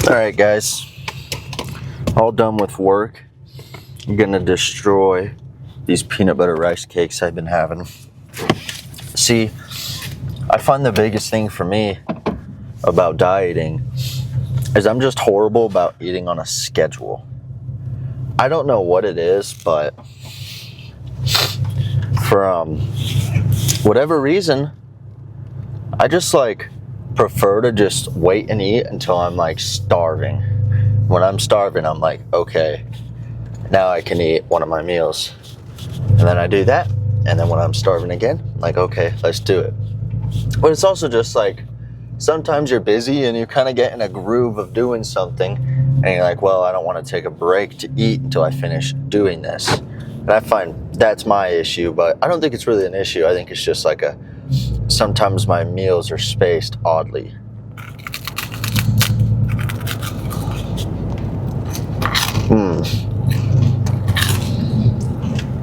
Alright guys, all done with work. I'm gonna destroy these peanut butter rice cakes I've been having. See, I find the biggest thing for me about dieting is I'm just horrible about eating on a schedule. I don't know what it is, but for whatever reason, I just prefer to just wait and eat until I'm starving. When I'm starving, I'm like, okay, now I can eat one of my meals. And then I do that, and then when I'm starving again, I'm like, okay, let's do it. But it's also just sometimes you're busy and you kind of get in a groove of doing something, and you're like, well, I don't want to take a break to eat until I finish doing this. And I find that's my issue, but I don't think it's really an issue. I think it's just sometimes my meals are spaced oddly.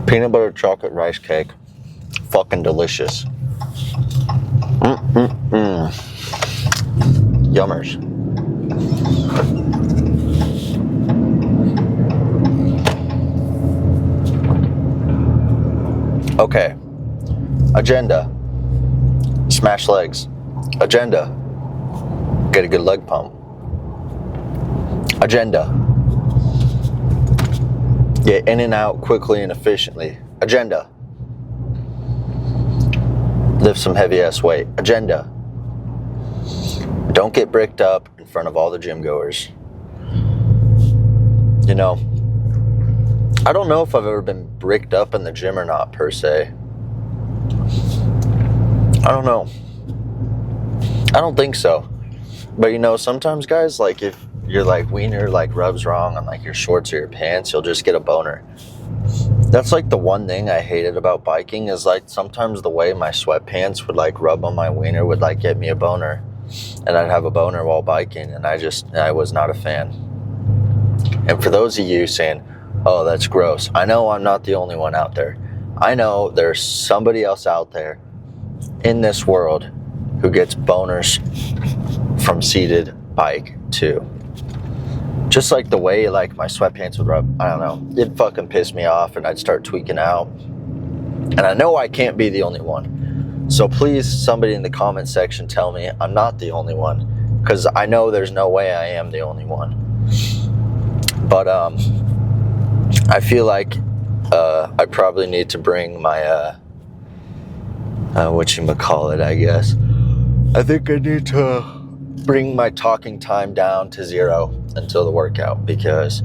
Peanut butter chocolate rice cake. Fucking delicious. Yummers. Okay. Agenda. Smash legs. Agenda. Get a good leg pump. Agenda. Get in and out quickly and efficiently. Agenda. Lift some heavy ass weight. Agenda. Don't get bricked up in front of all the gym goers. You know, I don't know if I've ever been bricked up in the gym or not, per se. I don't know. I don't think so. But sometimes guys, if your wiener rubs wrong on your shorts or your pants, you'll just get a boner. That's the one thing I hated about biking is sometimes the way my sweatpants would rub on my wiener would get me a boner, and I'd have a boner while biking, and I was not a fan. And for those of you saying, oh, that's gross, I know I'm not the only one out there. I know there's somebody else out there in this world who gets boners from seated bike too. Just the way my sweatpants would rub, I don't know, it'd fucking piss me off and I'd start tweaking out. And I know I can't be the only one. So please, somebody in the comment section tell me I'm not the only one, because I know there's no way I am the only one. But I feel I probably need to bring my whatchamacallit, I guess. I think I need to bring my talking time down to 0 until the workout, because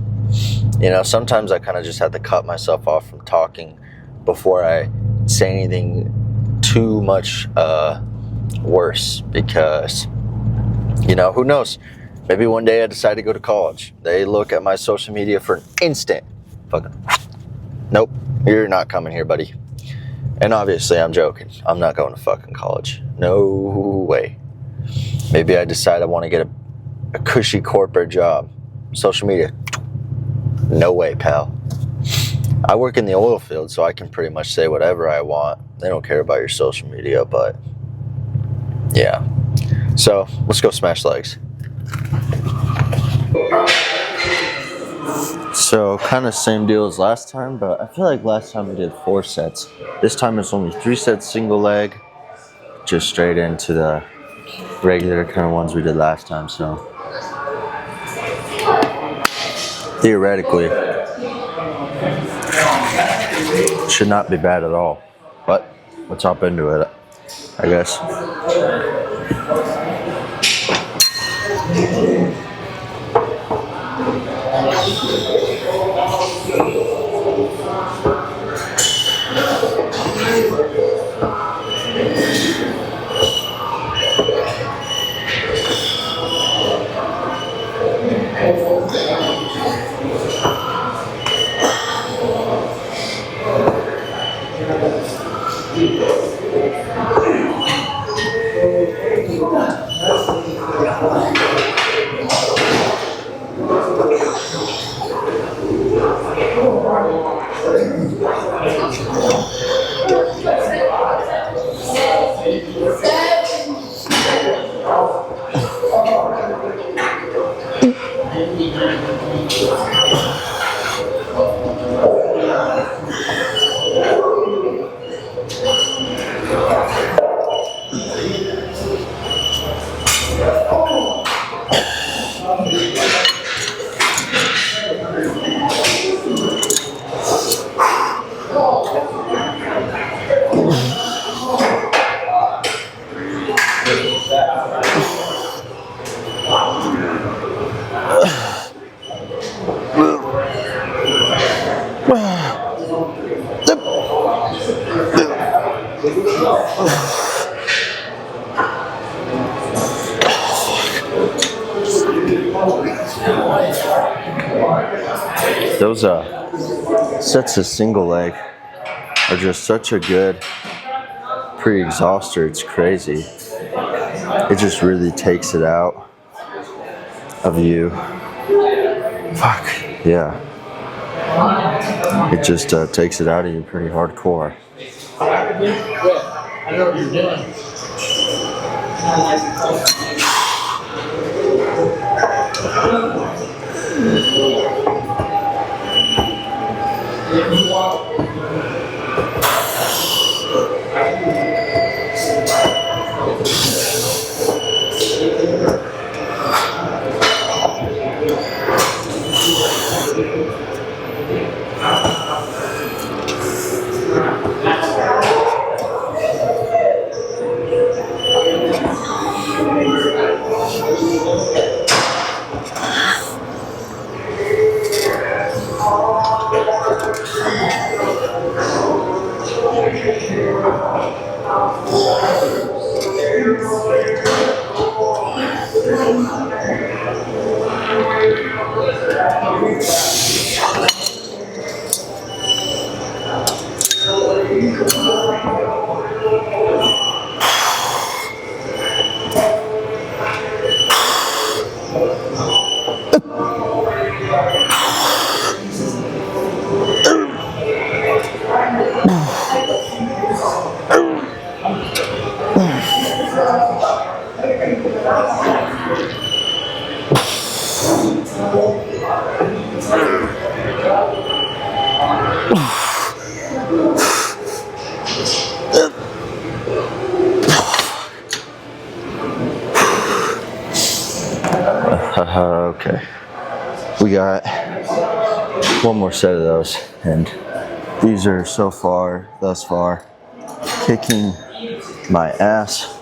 sometimes I kind of just have to cut myself off from talking before I say anything too much worse, because who knows, maybe one day I decide to go to college, they look at my social media for an instant fucking, nope, you're not coming here, buddy. And obviously I'm joking, I'm not going to fucking college, no way. Maybe I decide I want to get a cushy corporate job. Social media, no way, pal. I work in the oil field, so I can pretty much say whatever I want. They don't care about your social media, but yeah. So let's go smash legs. So kind of same deal as last time, but I feel like last time we did 4 sets. This time it's only 3 sets single leg, just straight into the regular kind of ones we did last time. So theoretically should not be bad at all, but let's hop into it, I guess. Those sets of single leg are just such a good pre-exhauster. It's crazy. It just really takes it out of you. Fuck, yeah. It just takes it out of you pretty hardcore. I know what you're doing. Okay, we got one more set of those, and these are thus far, kicking my ass,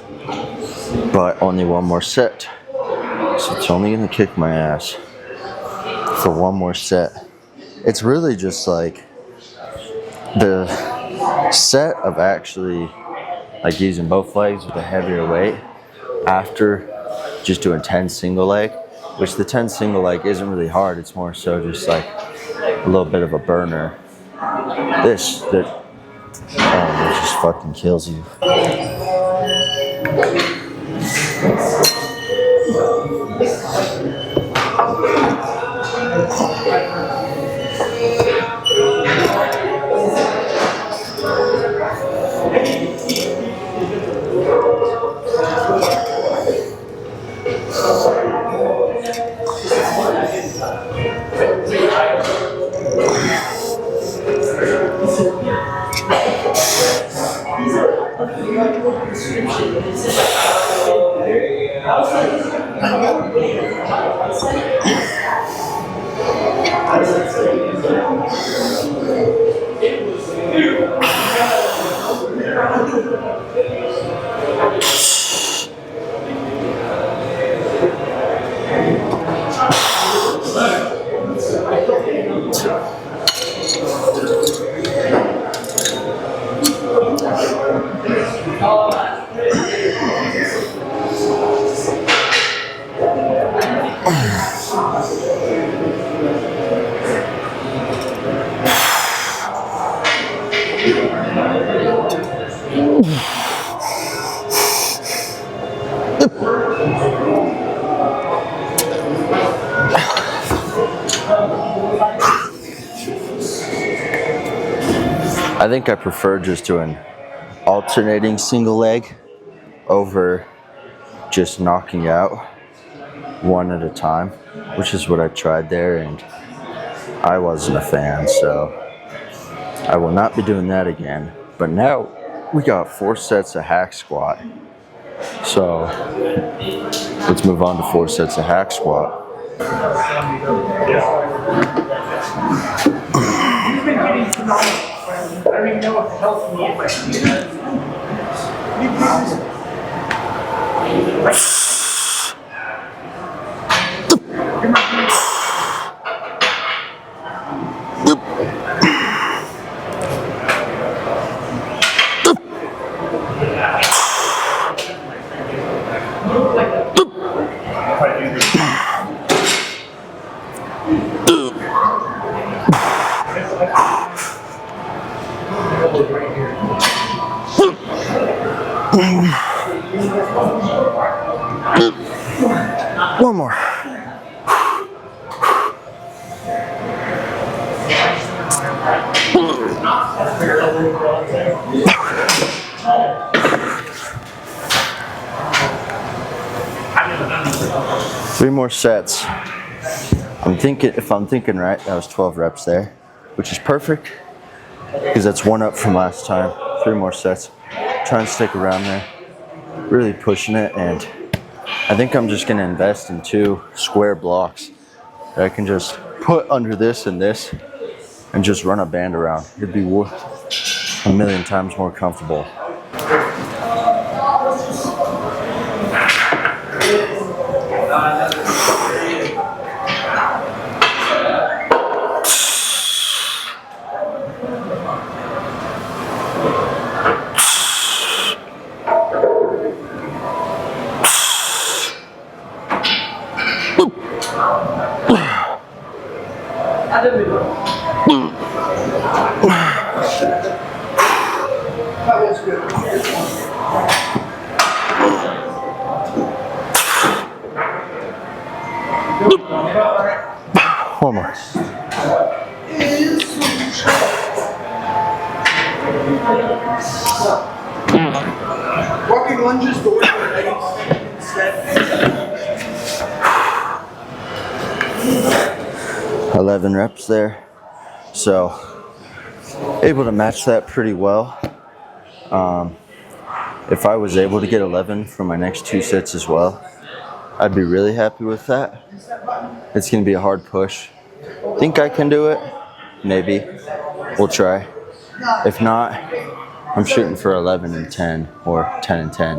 but only one more set, so it's only gonna kick my ass for one more set. It's really just like the set of actually like using both legs with a heavier weight after just doing 10 single leg, which the 10 single leg isn't really hard. It's more so just like a little bit of a burner. This just fucking kills you. I think I prefer just doing alternating single leg over just knocking out. one at a time, which is what I tried there, and I wasn't a fan, so I will not be doing that again. But now we got 4 sets of hack squat. So let's move on to 4 sets of hack squat. I don't even know what the hell's me in my One more. Three more sets. If I'm thinking right, that was 12 reps there, which is perfect because that's 1 up from last time. 3 more sets. Trying to stick around there. Really pushing it, and I think I'm just gonna invest in 2 square blocks that I can just put under this and this and just run a band around. It'd be a million times more comfortable. One more. Walking lunges, but with your legs instead. 11 reps there. So, able to match that pretty well. If I was able to get 11 for my next 2 sets as well, I'd be really happy with that. It's going to be a hard push. Think I can do it? Maybe. We'll try. If not, I'm shooting for 11 and 10 or 10 and 10.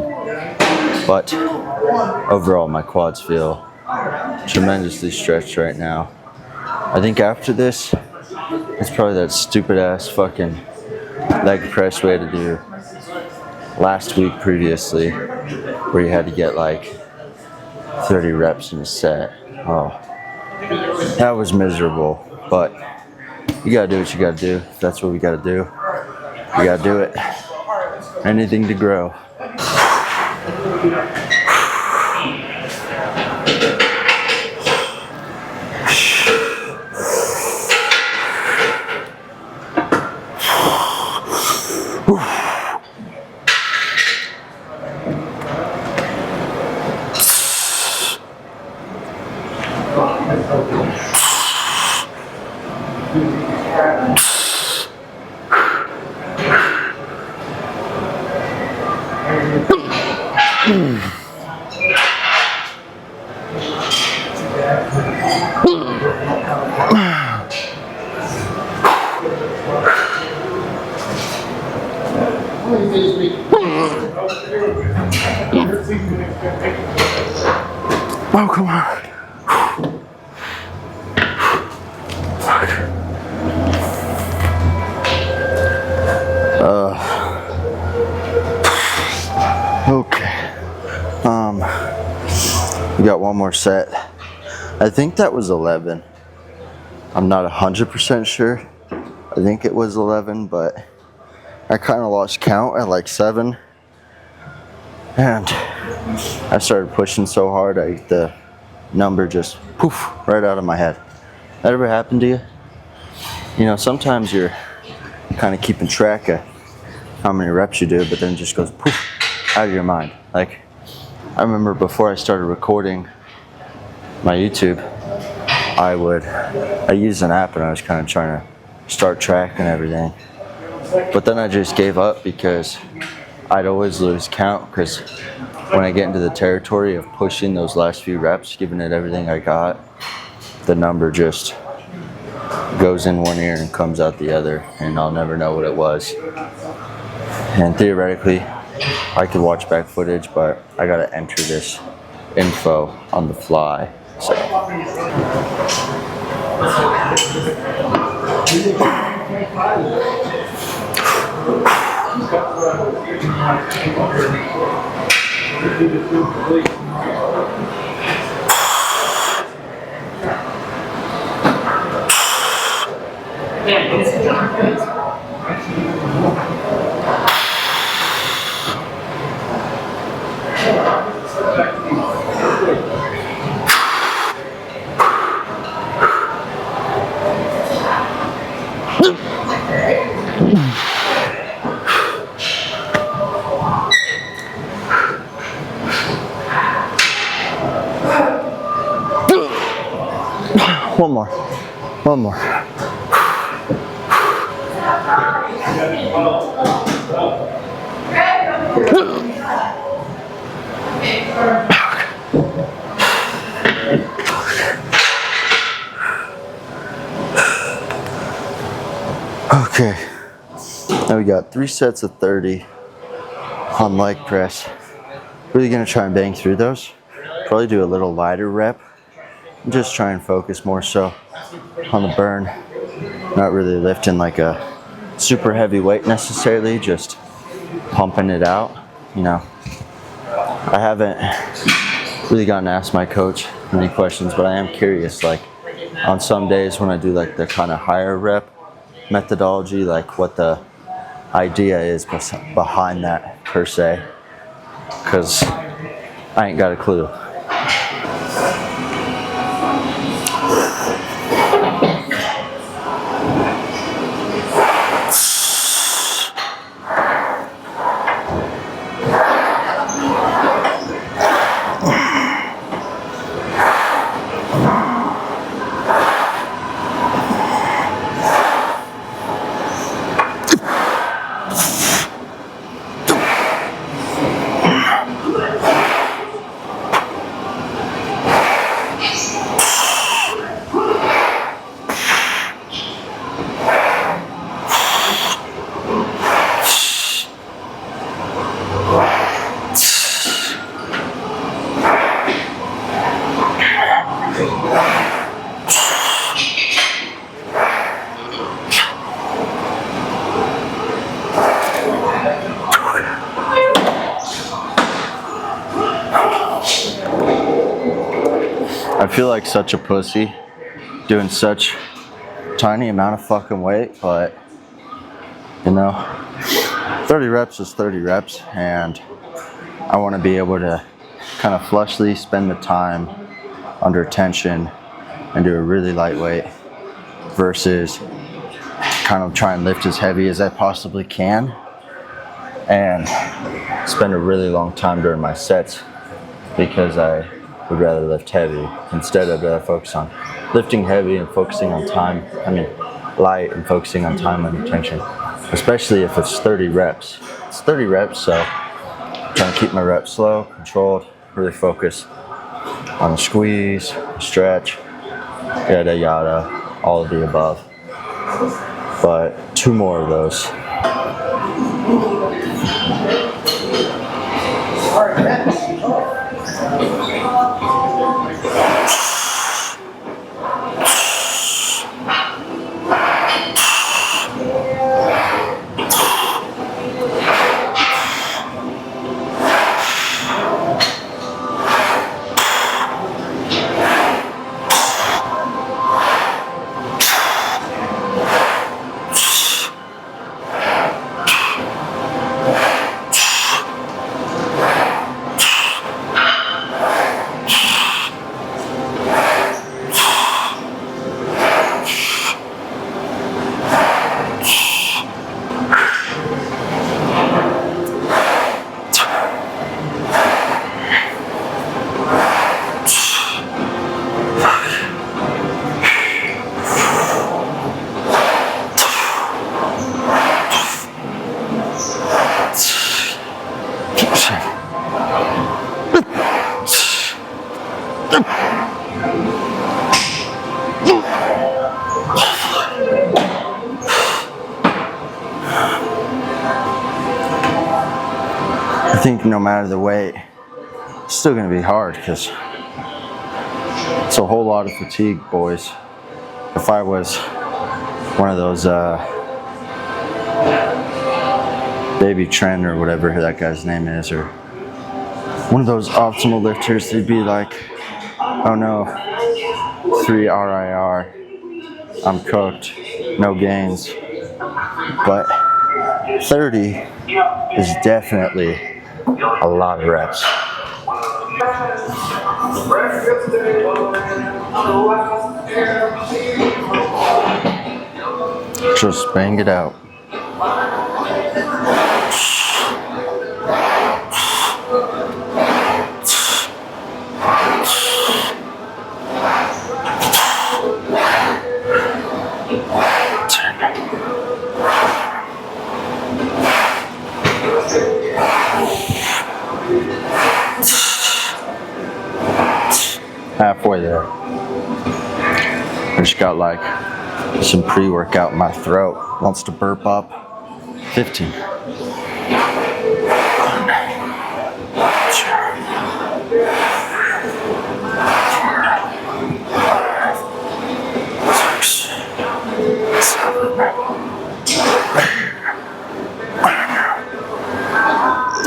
But overall, my quads feel tremendously stretched right now. I think after this, it's probably that stupid ass fucking leg press we had to do last week previously, where you had to get like 30 reps in a set. Oh, that was miserable, but you gotta do what you gotta do. If that's what we gotta do, we gotta do it. Anything to grow. Oh, come on. Okay. We got one more set. I think that was 11. I'm not 100% sure. I think it was 11, but I kind of lost count at like 7. And I started pushing so hard, the number just poof right out of my head. That ever happened to you? You know, sometimes you're kind of keeping track of how many reps you do, but then it just goes poof out of your mind. Like, I remember before I started recording my YouTube, I used an app and I was kind of trying to start tracking everything. But then I just gave up because I'd always lose count, because when I get into the territory of pushing those last few reps, giving it everything I got, the number just goes in one ear and comes out the other, and I'll never know what it was. And theoretically, I could watch back footage, but I gotta enter this info on the fly. So. One more. Okay, now we got 3 sets of 30 on leg press. Really gonna try and bang through those. Probably do a little lighter rep. And just try and focus more so on the burn. Not really lifting like a super heavy weight necessarily, just pumping it out, you know. I haven't really gotten to ask my coach many questions, but I am curious, like on some days when I do like the kind of higher rep methodology, like what the idea is behind that per se, because I ain't got a clue. I feel like such a pussy doing such tiny amount of fucking weight, but you know, 30 reps is 30 reps, and I want to be able to kind of flushly spend the time under tension and do a really lightweight versus kind of try and lift as heavy as I possibly can and spend a really long time during my sets, because I would rather lift heavy. Instead, I'd rather focus on lifting heavy and focusing on time, light and focusing on time under tension, especially if it's 30 reps. It's 30 reps, so I'm trying to keep my reps slow, controlled, really focus on the squeeze, stretch, yada yada, all of the above. But 2 more of those. I think no matter the weight, it's still gonna be hard because it's a whole lot of fatigue, boys. If I was one of those Baby Trent or whatever that guy's name is, or one of those optimal lifters, they'd be like, oh no, 3 RIR, I'm cooked, no gains. But 30 is definitely a lot of reps. Just bang it out. Halfway there. I just got like some pre-workout in my throat. Wants to burp up. 15.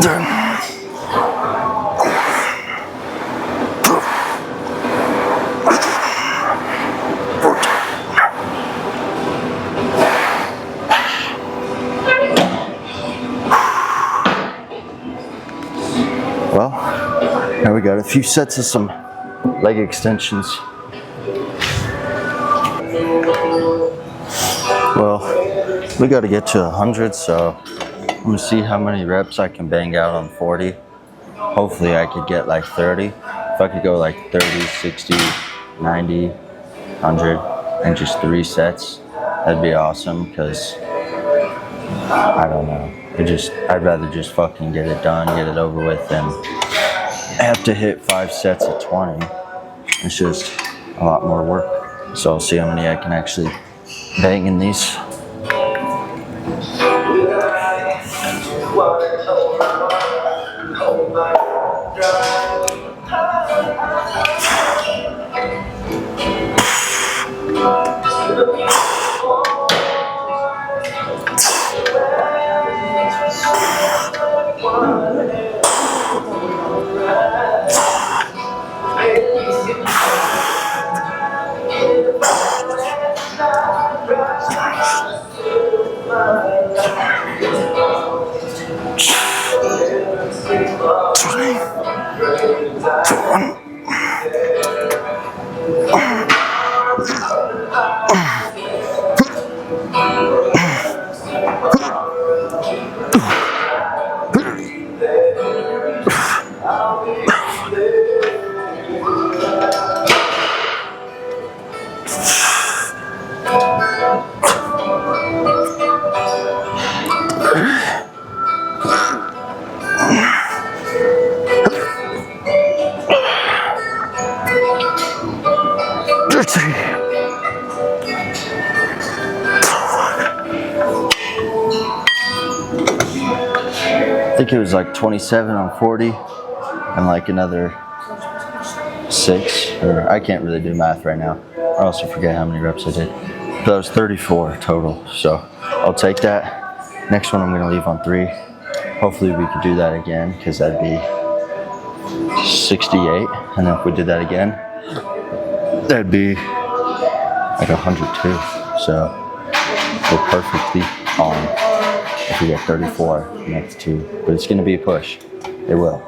7. Well, now we got a few sets of some leg extensions. Well, we got to get to 100, so I'm gonna see how many reps I can bang out on 40. Hopefully I could get like 30. If I could go like 30, 60, 90, 100, and just 3 sets, that'd be awesome, because I don't know. I'd rather just fucking get it done, get it over with, than have to hit 5 sets at 20. It's just a lot more work. So I'll see how many I can actually bang in these. I think it was like 27 on 40 and like another 6, or I can't really do math right now. I also forget how many reps I did. But that was 34 total, so I'll take that. Next one I'm gonna leave on 3. Hopefully we could do that again, because that'd be 68. And then if we did that again, that'd be like 102. So we're perfectly on if we get 34 next 2. But it's gonna be a push. It will.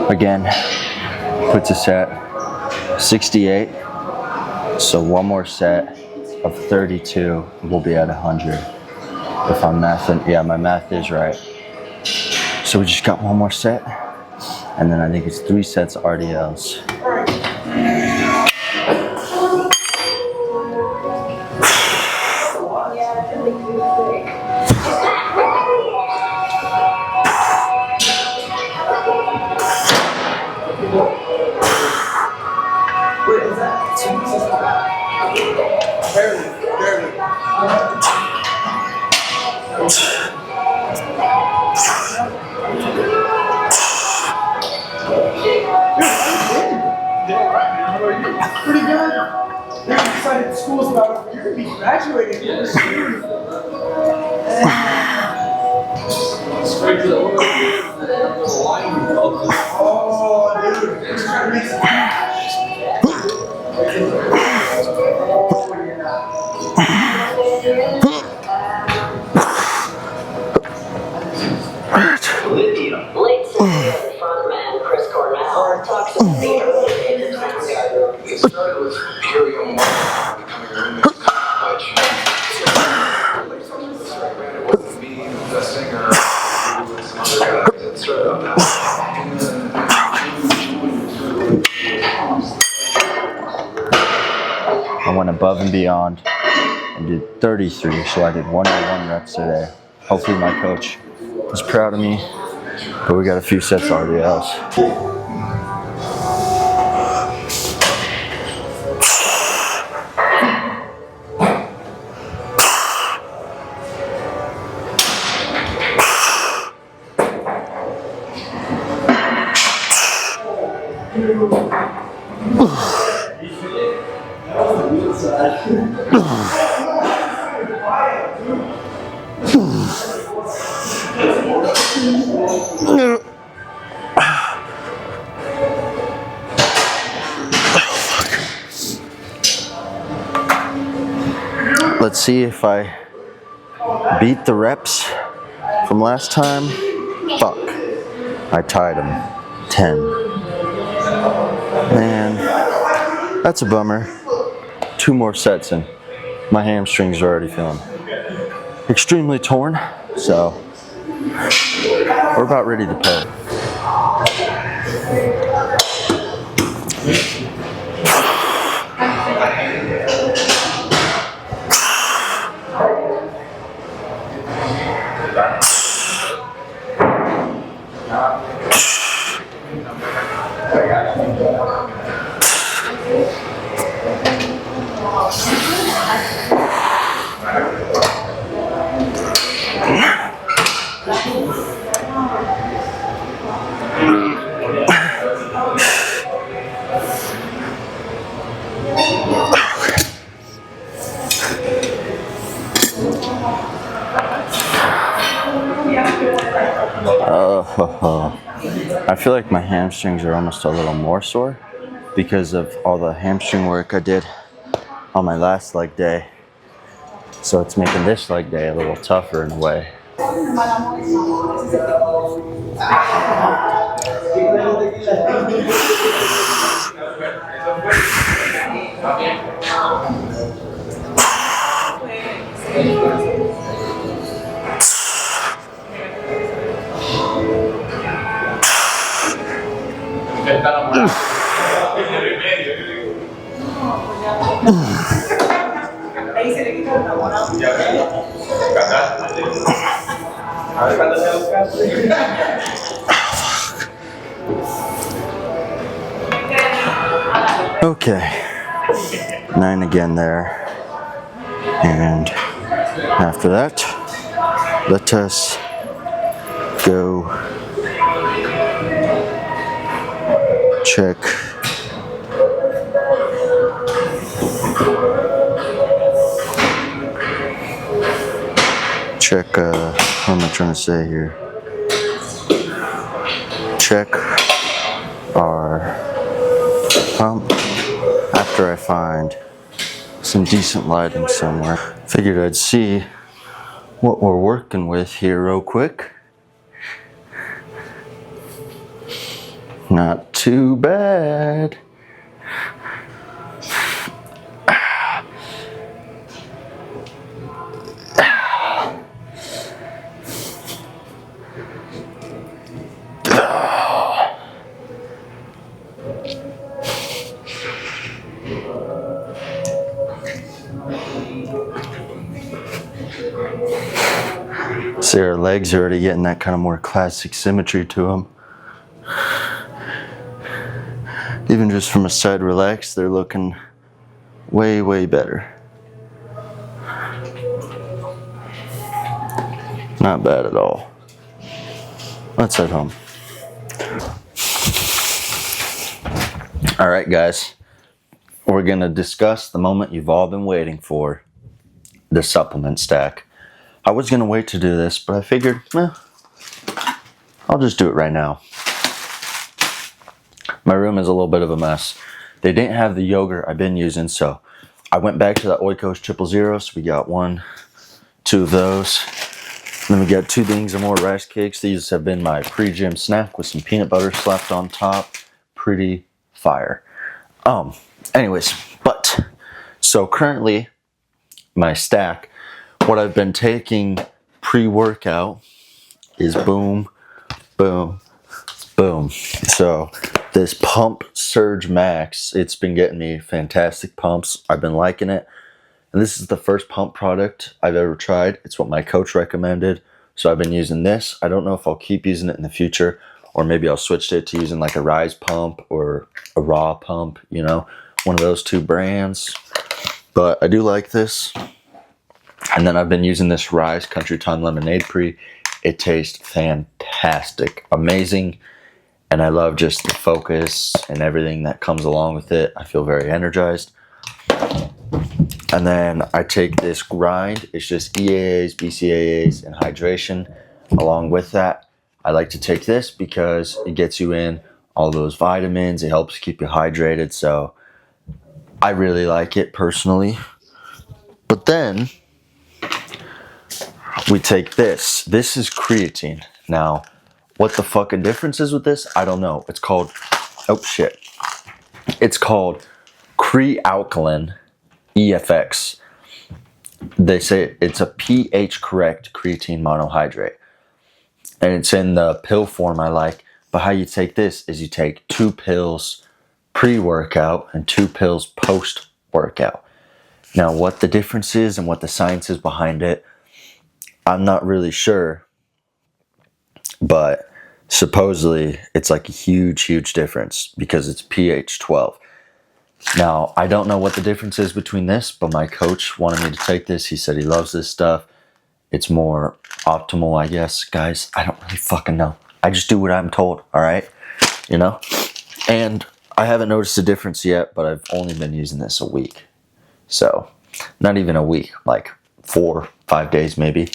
Again, puts us at 68. So one more set of 32, we'll be at 100. If I'm mathing, yeah, my math is right. So we just got one more set, and then I think it's 3 sets RDLs. Pretty good. They're excited school's about over. You're gonna be graduating this year. Straight to the line. Oh, dude. They're trying to make some cash. Late Sunday, frontman Chris Cornell talks to Peter. It started with Imperial Mark becoming a women's college. It wasn't me, the singer, and some other guys. It started on that. I went above and beyond and did 33, so I did 101 reps today. Hopefully my coach is proud of me, but we got a few sets RDLs. Let's see if I beat the reps from last time. Fuck. I tied them 10. Man, that's a bummer. 2 more sets and my hamstrings are already feeling extremely torn, so we're about ready to play. I feel like my hamstrings are almost a little more sore because of all the hamstring work I did on my last leg day. So it's making this leg day a little tougher in a way. Okay, 9 again there. And after that, let us go check what am I trying to say here? Check our pump after I find some decent lighting somewhere. Figured I'd see what we're working with here real quick. Not too bad. See, our legs are already getting that kind of more classic symmetry to them. Even just from a side relax, they're looking way, way better. Not bad at all. Let's head home. All right, guys. We're going to discuss the moment you've all been waiting for, the supplement stack. I was going to wait to do this, but I figured, I'll just do it right now. My room is a little bit of a mess. They didn't have the yogurt I've been using, so I went back to the Oikos 000. So we got 1, 2 of those. Then we got 2 things of more rice cakes. These have been my pre-gym snack with some peanut butter slapped on top. Pretty fire. Anyways, so currently my stack, what I've been taking pre-workout is boom, boom, boom. So this Pump Surge Max, it's been getting me fantastic pumps. I've been liking it. And this is the first pump product I've ever tried. It's what my coach recommended. So I've been using this. I don't know if I'll keep using it in the future, or maybe I'll switch it to using like a Rise pump or a Raw pump, you know, one of those 2 brands. But I do like this. And then I've been using this Rise Country Time Lemonade Pre. It tastes fantastic, amazing. And I love just the focus and everything that comes along with it. I feel very energized. And then I take this Grind. It's just EAAs, BCAAs, and hydration. Along with that, I like to take this because it gets you in all those vitamins. It helps keep you hydrated. So I really like it personally. But then we take this. This is creatine. Now, what the fucking difference is with this? I don't know. It's called, It's called Crealkaline EFX. They say it's a pH correct creatine monohydrate. And it's in the pill form I like. But how you take this is you take 2 pills pre-workout and 2 pills post-workout. Now, what the difference is and what the science is behind it, I'm not really sure. But supposedly it's like a huge, huge difference because it's pH 12. Now, I don't know what the difference is between this, but my coach wanted me to take this. He said he loves this stuff. It's more optimal, I guess. Guys, I don't really fucking know. I just do what I'm told, all right? You know? And I haven't noticed a difference yet, but I've only been using this a week. So, not even a week, like 4, 5 days maybe.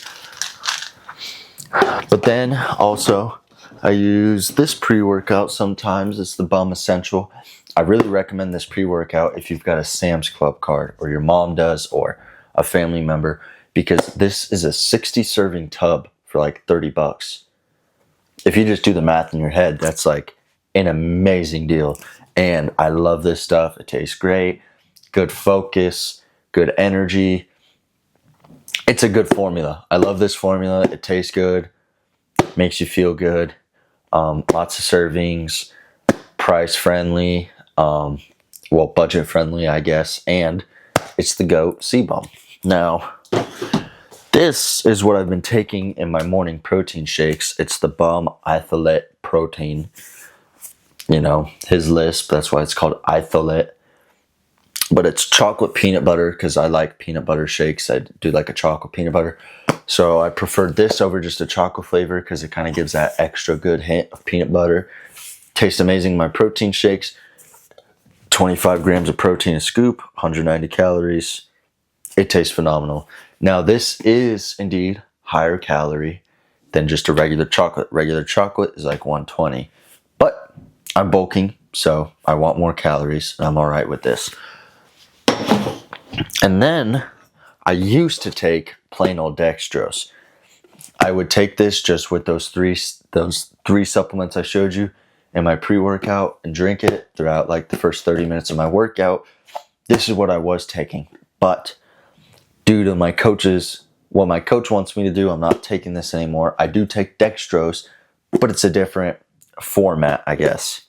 But then also, I use this pre-workout sometimes. It's the Bum Essential. I really recommend this pre-workout if you've got a Sam's Club card, or your mom does, or a family member, because this is a 60 serving tub for like $30. If you just do the math in your head, that's like an amazing deal. And I love this stuff. It tastes great. Good focus, good energy. It's a good formula. I love this formula. It tastes good, makes you feel good. Lots of servings, price friendly, well, budget friendly, I guess. And it's the GOAT CBum. Now, this is what I've been taking in my morning protein shakes. It's the Bum Isolate Protein. You know, his lisp, that's why it's called Isolate but it's chocolate peanut butter because I like peanut butter shakes. I do like a chocolate peanut butter. So I preferred this over just a chocolate flavor because it kind of gives that extra good hint of peanut butter. Tastes amazing. My protein shakes, 25 grams of protein a scoop, 190 calories. It tastes phenomenal. Now this is indeed higher calorie than just a regular chocolate. Regular chocolate is like 120. But I'm bulking, so I want more calories, and I'm all right with this. And then I used to take plain old dextrose. I would take this just with those three supplements I showed you in my pre-workout and drink it throughout like the first 30 minutes of my workout. This is what I was taking. But due to what my coach wants me to do, I'm not taking this anymore. I do take dextrose, but it's a different format, I guess.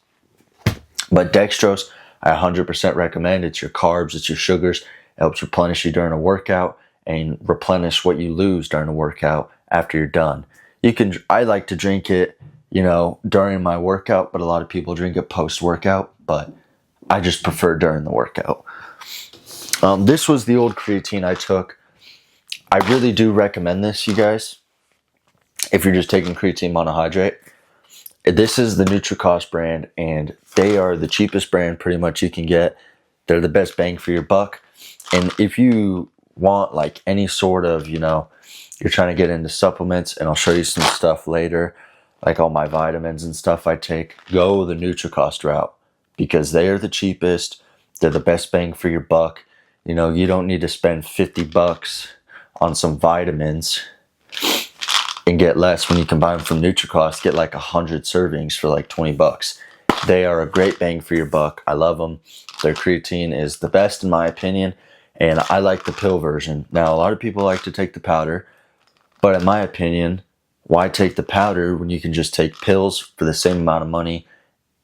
But dextrose, I 100% recommend. It's your carbs, it's your sugars. It helps replenish you during a workout and replenish what you lose during a workout after you're done. I like to drink it, during my workout, but a lot of people drink it post-workout, but I just prefer during the workout. This was the old creatine I took. I really do recommend this, you guys, if you're just taking creatine monohydrate. This is the NutriCost brand, and they are the cheapest brand pretty much you can get. They're the best bang for your buck. And if you want like any sort of, you're trying to get into supplements, and I'll show you some stuff later, like all my vitamins and stuff I take, go the NutriCost route because they are the cheapest. They're the best bang for your buck. You don't need to spend $50 on some vitamins and get less when you can buy them from NutriCost. Get like 100 servings for like $20. They are a great bang for your buck. I love them. Their creatine is the best in my opinion, and I like the pill version. Now, a lot of people like to take the powder, but in my opinion, why take the powder when you can just take pills for the same amount of money,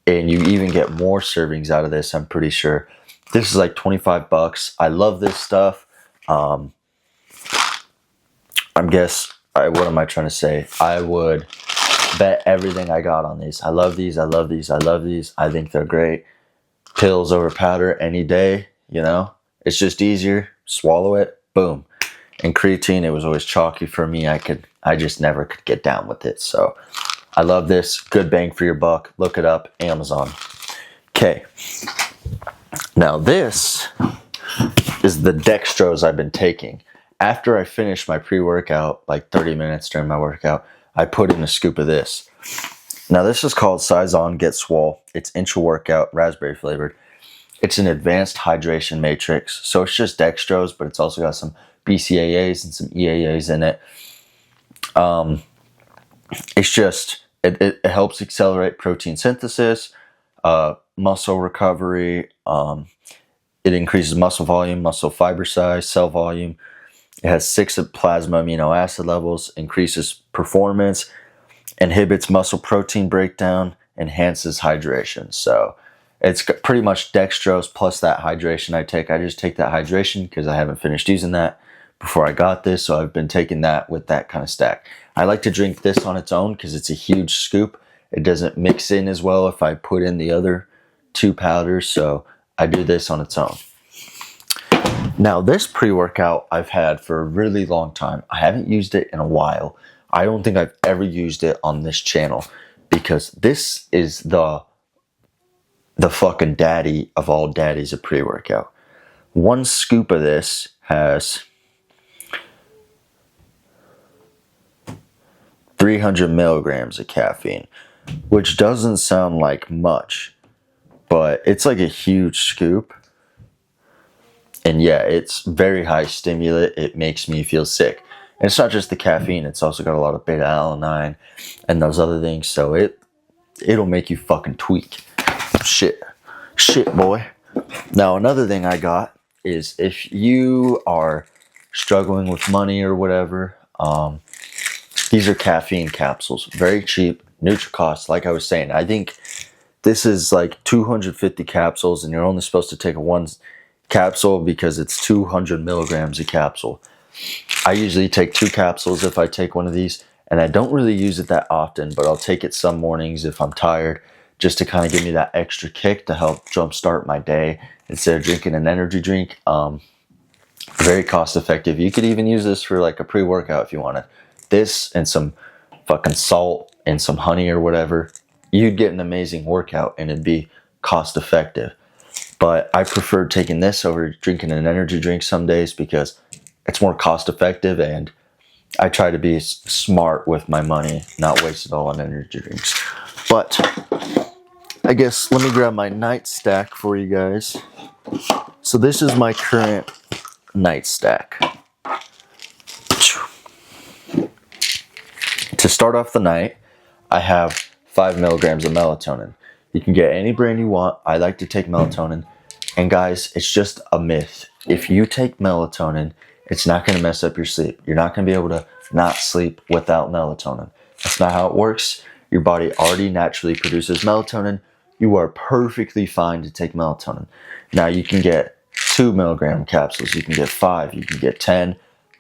and you even get more servings out of this, I'm pretty sure. This is like $25. I love this stuff. What am I trying to say? I would bet everything I got on these. I love these. I love these. I love these. I think they're great. Pills over powder any day, It's just easier. Swallow it. Boom. And creatine, it was always chalky for me. I just never could get down with it. So I love this. Good bang for your buck. Look it up. Amazon. Okay. Now this is the dextrose I've been taking. After I finish my pre-workout, like 30 minutes during my workout, I put in a scoop of this. Now this is called Saison Get Swole. It's intra-workout, raspberry flavored. It's an advanced hydration matrix. So it's just dextrose, but it's also got some BCAAs and some EAAs in it. It helps accelerate protein synthesis, muscle recovery. It increases muscle volume, muscle fiber size, cell volume. It has 6 plasma amino acid levels, increases performance, inhibits muscle protein breakdown, enhances hydration. So it's pretty much dextrose plus that hydration I take. I just take that hydration because I haven't finished using that before I got this. So I've been taking that with that kind of stack. I like to drink this on its own because it's a huge scoop. It doesn't mix in as well if I put in the other 2 powders. So I do this on its own. Now this pre-workout I've had for a really long time. I haven't used it in a while. I don't think I've ever used it on this channel because this is the fucking daddy of all daddies of pre-workout. 1 scoop of this has 300 milligrams of caffeine, which doesn't sound like much, but it's like a huge scoop. And yeah, it's very high stimulant. It makes me feel sick. And it's not just the caffeine. It's also got a lot of beta-alanine and those other things. So it'll make you fucking tweak. Shit, boy. Now, another thing I got is if you are struggling with money or whatever, these are caffeine capsules. Very cheap. NutriCost, like I was saying. I think this is like 250 capsules, and you're only supposed to take 1 capsule because it's 200 milligrams a capsule. I usually take 2 capsules if I take one of these, and I don't really use it that often, but I'll take it some mornings if I'm tired just to kind of give me that extra kick to help jumpstart my day instead of drinking an energy drink. Very cost effective. You could even use this for like a pre-workout if you wanted. This and some fucking salt and some honey or whatever, you'd get an amazing workout and it'd be cost effective. But I prefer taking this over drinking an energy drink some days because it's more cost effective, and I try to be smart with my money, not waste it all on energy drinks. But I guess let me grab my night stack for you guys. So this is my current night stack. To start off the night, I have 5 milligrams of melatonin. You can get any brand you want. I like to take melatonin. And guys, it's just a myth. If you take melatonin, it's not going to mess up your sleep. You're not going to be able to not sleep without melatonin. That's not how it works. Your body already naturally produces melatonin. You are perfectly fine to take melatonin. Now you can get 2 milligram capsules. You can get 5. You can get 10.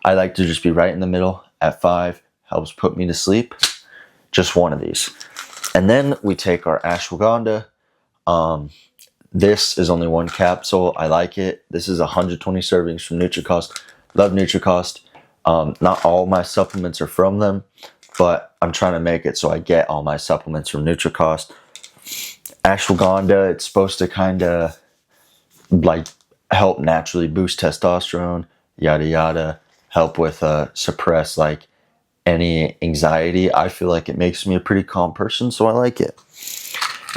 I like to just be right in the middle at 5. Helps put me to sleep. Just one of these. And then we take our ashwagandha. This is only 1 capsule. I like it. This is 120 servings from NutriCost. Love NutriCost. Not all my supplements are from them, but I'm trying to make it so I get all my supplements from NutriCost. Ashwagandha, it's supposed to kind of like help naturally boost testosterone, yada yada, help with suppress like any anxiety. I feel like it makes me a pretty calm person, so I like it.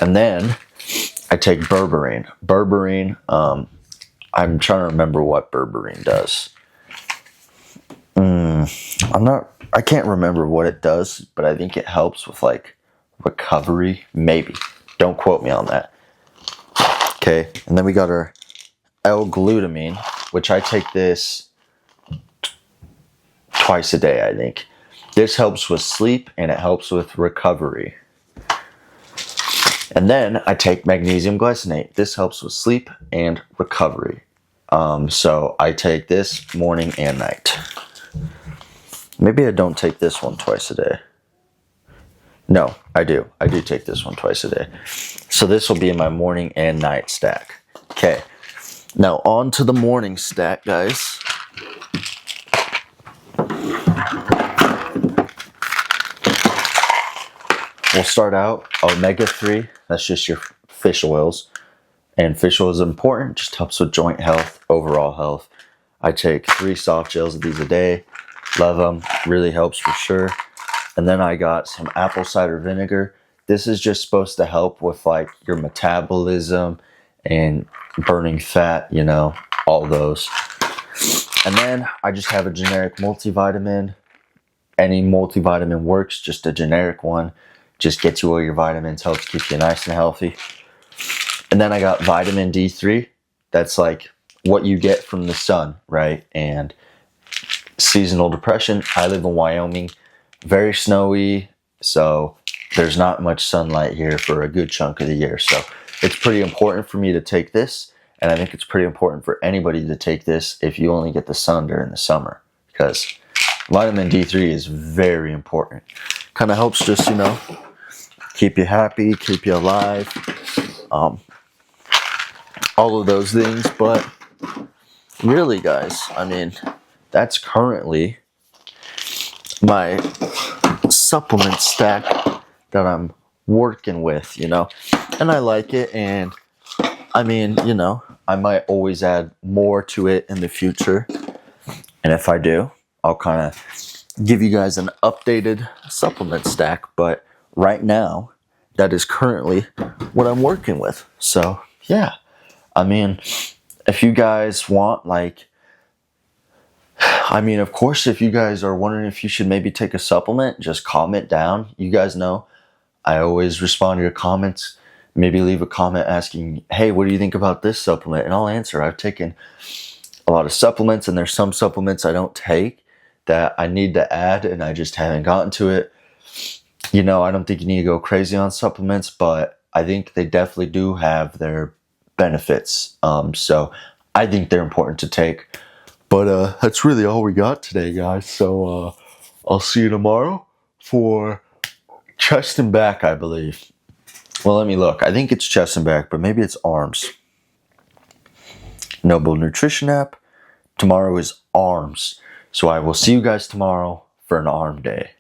And then I take berberine. Berberine, I'm trying to remember what berberine does. I can't remember what it does, but I think it helps with like recovery, maybe. Don't quote me on that. Okay, and then we got our L-glutamine, which I take this twice a day, I think. This helps with sleep and it helps with recovery. And then I take magnesium glycinate. This helps with sleep and recovery. So I take this morning and night. Maybe I don't take this one twice a day. No, I do. I do take this one twice a day. So this will be in my morning and night stack. Okay. Now on to the morning stack, guys. We'll start out omega-3. That's just your fish oils. And fish oil is important. Just helps with joint health, overall health. I take 3 soft gels of these a day. Love them. Really helps for sure. And then I got some apple cider vinegar. This is just supposed to help with like your metabolism and burning fat, you know, all those. And then I just have a generic multivitamin. Any multivitamin works, just a generic one. Just gets you all your vitamins, helps keep you nice and healthy. And then I got vitamin D3. That's like what you get from the sun, right? And seasonal depression. I live in Wyoming. Very snowy, so there's not much sunlight here for a good chunk of the year. So it's pretty important for me to take this. And I think it's pretty important for anybody to take this if you only get the sun during the summer. Because vitamin D3 is very important. Kind of helps just, you know, keep you happy, keep you alive. All of those things. But really, guys, I mean, that's currently my supplement stack that I'm working with, you know. And I like it. And I mean, you know, I might always add more to it in the future. And if I do, I'll kind of give you guys an updated supplement stack. But right now, that is currently what I'm working with. So, yeah. I mean, if you guys want, like, I mean, of course, if you guys are wondering if you should maybe take a supplement, just comment down. You guys know I always respond to your comments. Maybe leave a comment asking, hey, what do you think about this supplement? And I'll answer. I've taken a lot of supplements, and there's some supplements I don't take that I need to add, and I just haven't gotten to it. You know, I don't think you need to go crazy on supplements, but I think they definitely do have their benefits. So I think they're important to take. But that's really all we got today, guys. So I'll see you tomorrow for chest and back, I believe. Well, let me look. I think it's chest and back, but maybe it's arms. Noble Nutrition app. Tomorrow is arms. So I will see you guys tomorrow for an arm day.